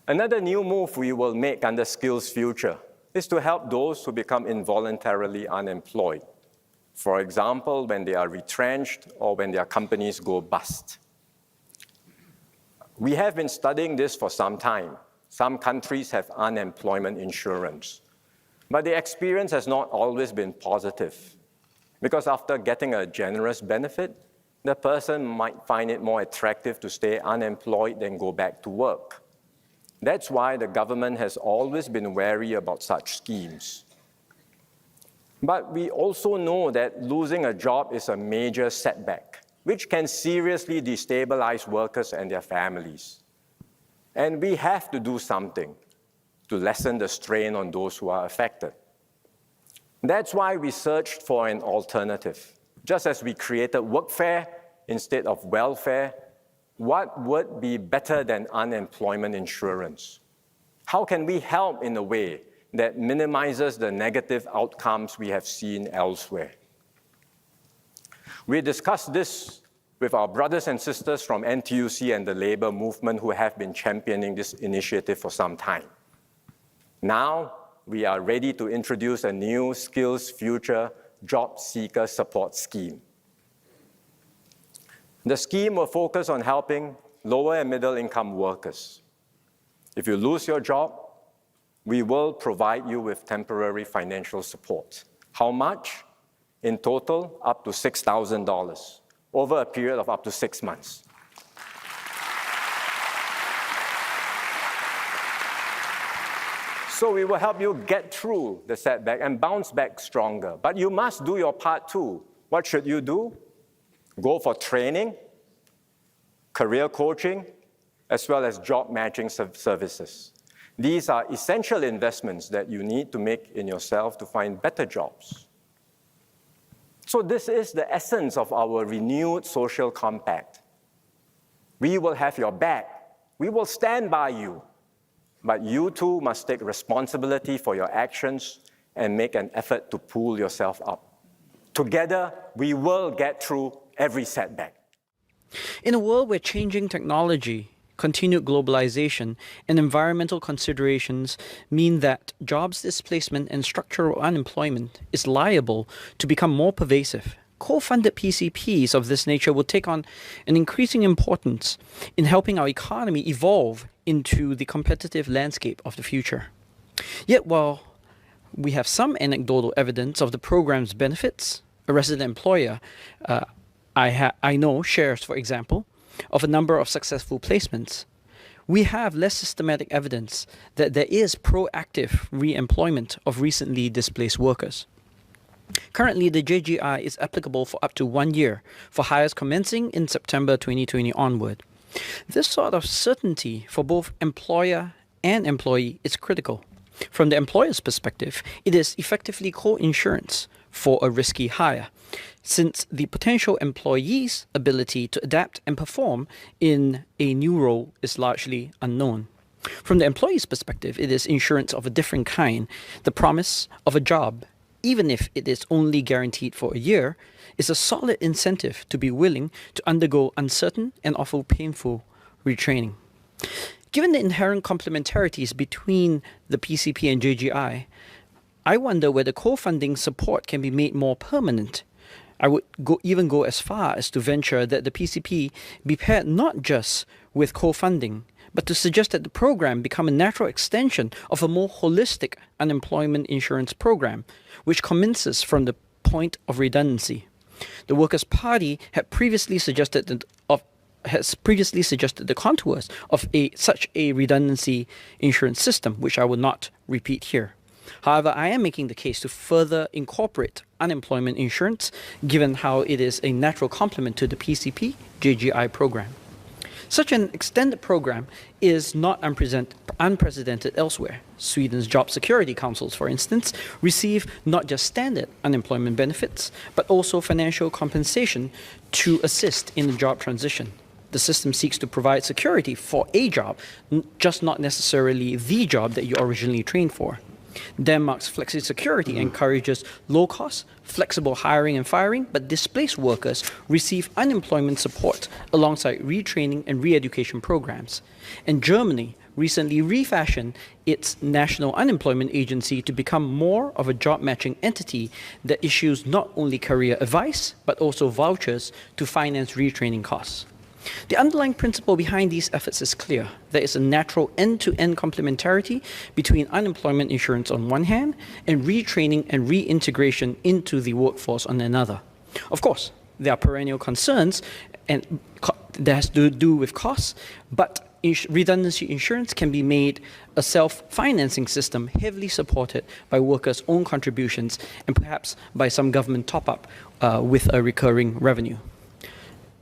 Another new move we will make under SkillsFuture is to help those who become involuntarily unemployed. For example, when they are retrenched or when their companies go bust. We have been studying this for some time. Some countries have unemployment insurance, but the experience has not always been positive, because after getting a generous benefit, the person might find it more attractive to stay unemployed than go back to work. That's why the government has always been wary about such schemes. But we also know that losing a job is a major setback, which can seriously destabilize workers and their families. And we have to do something to lessen the strain on those who are affected. That's why we searched for an alternative. Just as we created workfare instead of welfare, what would be better than unemployment insurance? How can we help in a way that minimizes the negative outcomes we have seen elsewhere? We discussed this with our brothers and sisters from NTUC and the labor movement who have been championing this initiative for some time. Now, we are ready to introduce a new SkillsFuture Jobseeker Support Scheme. The scheme will focus on helping lower and middle income workers. If you lose your job, we will provide you with temporary financial support. How much? In total, up to $6,000 over a period of up to 6 months. So we will help you get through the setback and bounce back stronger. But you must do your part too. What should you do? Go for training, career coaching, as well as job matching services. These are essential investments that you need to make in yourself to find better jobs. So this is the essence of our renewed social compact. We will have your back. We will stand by you. But you too must take responsibility for your actions and make an effort to pull yourself up. Together, we will get through every setback. In a world where changing technology, continued globalization, and environmental considerations mean that jobs displacement and structural unemployment is liable to become more pervasive, co-funded PCPs of this nature will take on an increasing importance in helping our economy evolve into the competitive landscape of the future. Yet while we have some anecdotal evidence of the program's benefits, a resident employer I know shares, for example, of a number of successful placements, we have less systematic evidence that there is proactive re-employment of recently displaced workers. Currently, the JGI is applicable for up to 1 year for hires commencing in September 2020 onward. This sort of certainty for both employer and employee is critical. From the employer's perspective, it is effectively co-insurance for a risky hire, since the potential employee's ability to adapt and perform in a new role is largely unknown. From the employee's perspective, it is insurance of a different kind. The promise of a job, even if it is only guaranteed for a year, is a solid incentive to be willing to undergo uncertain and often painful retraining. Given the inherent complementarities between the PCP and JGI, I wonder whether co-funding support can be made more permanent. I would even go as far as to venture that the PCP be paired not just with co-funding, but to suggest that the program become a natural extension of a more holistic unemployment insurance program, which commences from the point of redundancy. The Workers' Party had previously suggested the contours of such a redundancy insurance system, which I will not repeat here. However, I am making the case to further incorporate unemployment insurance, given how it is a natural complement to the PCP-JGI program. Such an extended program is not unprecedented elsewhere. Sweden's job security councils, for instance, receive not just standard unemployment benefits, but also financial compensation to assist in the job transition. The system seeks to provide security for a job, just not necessarily the job that you originally trained for. Denmark's flexi-security encourages low-cost, flexible hiring and firing, but displaced workers receive unemployment support alongside retraining and re-education programs. And Germany recently refashioned its National Unemployment Agency to become more of a job matching entity that issues not only career advice, but also vouchers to finance retraining costs. The underlying principle behind these efforts is clear. There is a natural end-to-end complementarity between unemployment insurance on one hand and retraining and reintegration into the workforce on another. Of course, there are perennial concerns and that has to do with costs, but redundancy insurance can be made a self-financing system heavily supported by workers' own contributions and perhaps by some government top-up with a recurring revenue.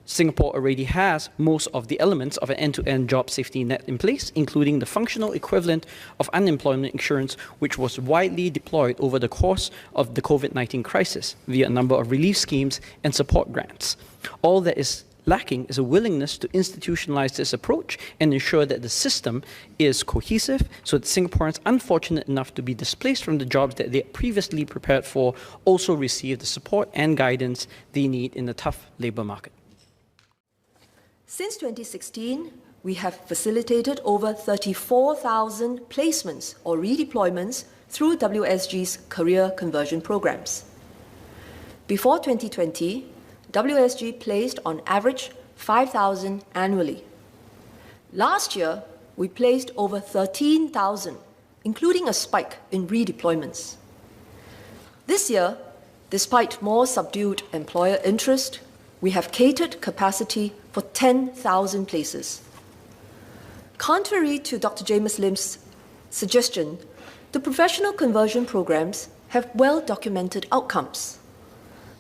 Singapore already has most of the elements of an end-to-end job safety net in place, including the functional equivalent of unemployment insurance, which was widely deployed over the course of the COVID-19 crisis via a number of relief schemes and support grants. All that is lacking is a willingness to institutionalize this approach and ensure that the system is cohesive so that Singaporeans unfortunate enough to be displaced from the jobs that they previously prepared for also receive the support and guidance they need in the tough labour market. Since 2016, we have facilitated over 34,000 placements or redeployments through WSG's career conversion programs. Before 2020, WSG placed on average 5,000 annually. Last year, we placed over 13,000, including a spike in redeployments. This year, despite more subdued employer interest, we have catered capacity for 10,000 places. Contrary to Dr. James Lim's suggestion, the professional conversion programs have well-documented outcomes.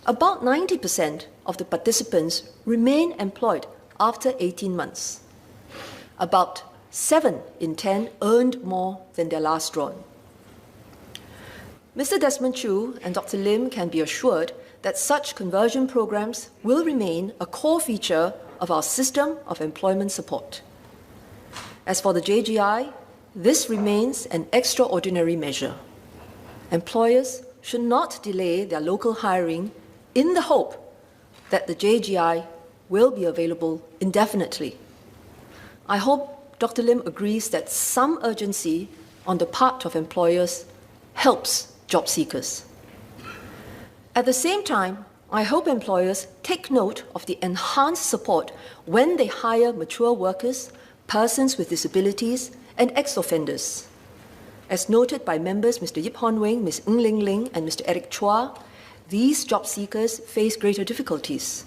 About 90% of the participants remain employed after 18 months. About 7 in 10 earned more than their last drawn. Mr. Desmond Chu and Dr. Lim can be assured that such conversion programs will remain a core feature of our system of employment support. As for the JGI, this remains an extraordinary measure. Employers should not delay their local hiring in the hope that the JGI will be available indefinitely. I hope Dr. Lim agrees that some urgency on the part of employers helps job seekers. At the same time, I hope employers take note of the enhanced support when they hire mature workers, persons with disabilities, and ex-offenders. As noted by members Mr. Yip Hon Wing, Ms. Ng Ling Ling, and Mr. Eric Chua, these job seekers face greater difficulties.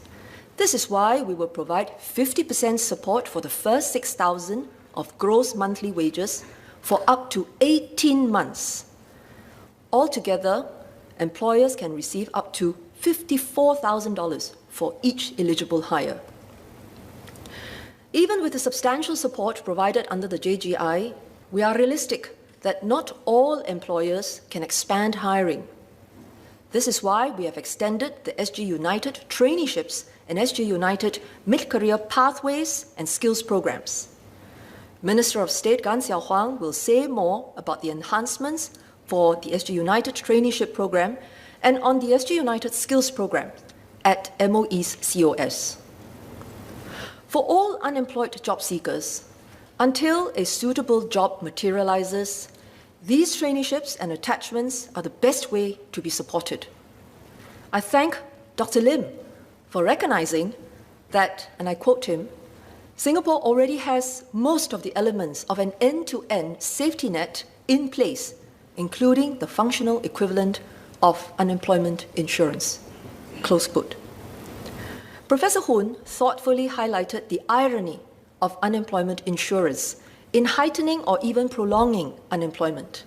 This is why we will provide 50% support for the first 6,000 of gross monthly wages for up to 18 months. Altogether, employers can receive up to $54,000 for each eligible hire. Even with the substantial support provided under the JGI, we are realistic that not all employers can expand hiring. This is why we have extended the SG United traineeships and SG United mid-career pathways and skills programs. Minister of State Gan Xiao Huang will say more about the enhancements for the SG United traineeship program and on the SG United skills program at MOE's COS. For all unemployed job seekers, until a suitable job materializes, these traineeships and attachments are the best way to be supported. I thank Dr. Lim for recognizing that, and I quote him, Singapore already has most of the elements of an end-to-end safety net in place, including the functional equivalent of unemployment insurance. Close quote. Professor Hoon thoughtfully highlighted the irony of unemployment insurance in heightening or even prolonging unemployment.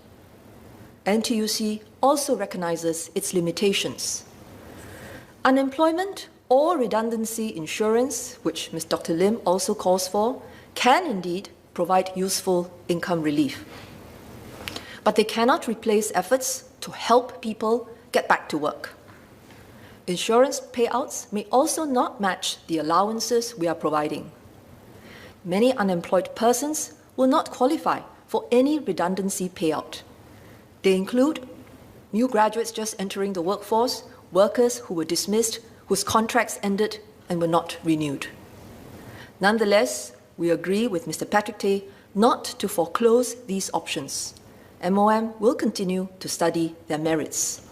NTUC also recognizes its limitations. Unemployment or redundancy insurance, which Ms. Dr. Lim also calls for, can indeed provide useful income relief. But they cannot replace efforts to help people get back to work. Insurance payouts may also not match the allowances we are providing. Many unemployed persons will not qualify for any redundancy payout. They include new graduates just entering the workforce, workers who were dismissed, whose contracts ended and were not renewed. Nonetheless, we agree with Mr. Patrick Tay not to foreclose these options. MOM will continue to study their merits.